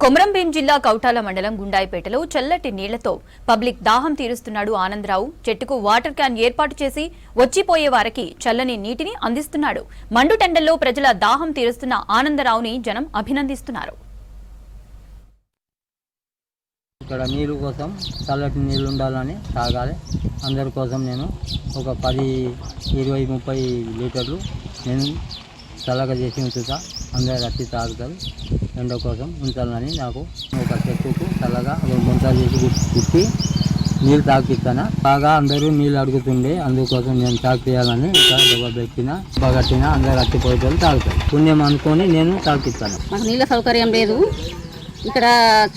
కొమరంభీం జిల్లా కౌటాల మండలం గుండాయిపేటలో చల్లటి నీళ్లతో పబ్లిక్ దాహం తీరుస్తున్నాడు ఆనందరావు. చెట్టుకు వాటర్ క్యాన్ ఏర్పాటు చేసి వచ్చిపోయే వారికి చల్లని నీటిని అందిస్తున్నాడు. మండుటెండల్లో ప్రజల దాహం తీరుస్తున్న ఆనందరావుని జనం అభినందిస్తున్నారు. ఇక్కడ నీళ్ళు కోసం చల్లటి నీళ్ళు ఉండాలని తాగాలి. అందరి కోసం నేను ఒక 10, 20, 30 లీటర్లు నేను చల్లగా చేసి ఉంచుతా. అందరు వచ్చి తాగుతారు. ఎండ కోసం ఉంచాలని నాకు ఒక చెట్టుకు చల్లగా ముంతా చేసి కుట్టి నీళ్ళు తాగిస్తాను. బాగా అందరూ నీళ్ళు అడుగుతుండే, అందుకోసం నేను తాగియాలని ఇక్కడ పెట్టిన బాగట్టిన అందరు వచ్చిపోయేటోళ్ళు తాగుతారు. పుణ్యం అనుకొని నేను తాగిస్తాను. మాకు నీళ్ళ సౌకర్యం లేదు. ఇక్కడ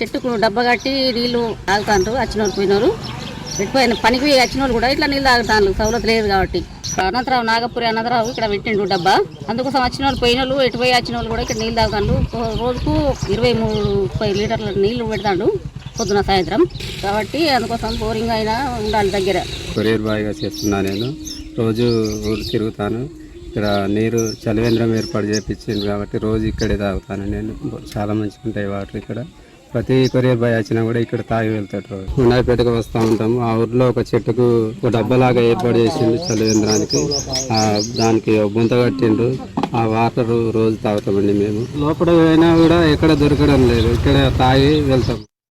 చెట్టుకు డబ్బా కట్టి నీళ్లు తాగుతాండ్రు. వచ్చినోళ్ళు పోయినారు, పెట్టిపోయిన పనికి వచ్చినోళ్ళు కూడా ఇట్లా నీళ్ళు తాగుతాను. సౌలత లేదు కాబట్టి అనంతరావు నాగపురి అనంతరావు ఇక్కడ పెట్టిండు డబ్బా. అందుకోసం వచ్చిన వాళ్ళు పోయిన వాళ్ళు ఎటుపోయి వచ్చిన వాళ్ళు కూడా ఇక్కడ నీళ్ళు తాగుతాండు. రోజుకు 23-30 లీటర్ల నీళ్లు పెడతాడు పొద్దున సాయంత్రం. కాబట్టి అందుకోసం బోరింగ్ అయినా ఉండాలి దగ్గర. కొరియర్ బాయ్గా చేస్తున్నా. నేను రోజు ఊరు తిరుగుతాను. ఇక్కడ నీరు చలివేంద్రం ఏర్పాటు చేయించింది కాబట్టి రోజు ఇక్కడే తాగుతాను. నేను చాలా మంచిగా ఉంటాయి వాటర్. ఇక్కడ ప్రతి కొరియర్ బాయ్ వచ్చినా కూడా ఇక్కడ తాగి వెళ్తాడు. రోజు గుండాయిపేటకు వస్తూ ఉంటాము. ఆ ఊర్లో ఒక చెట్టుకు ఒక డబ్బలాగా ఏర్పాటు చేసిండు చలివేంద్రానికి. దానికి బుంత కట్టిండు. ఆ వాటర్ రోజు తాగుతామండి మేము. లోపల పోయినా కూడా ఎక్కడ దొరకడం లేదు. ఇక్కడ తాగి వెళ్తాం.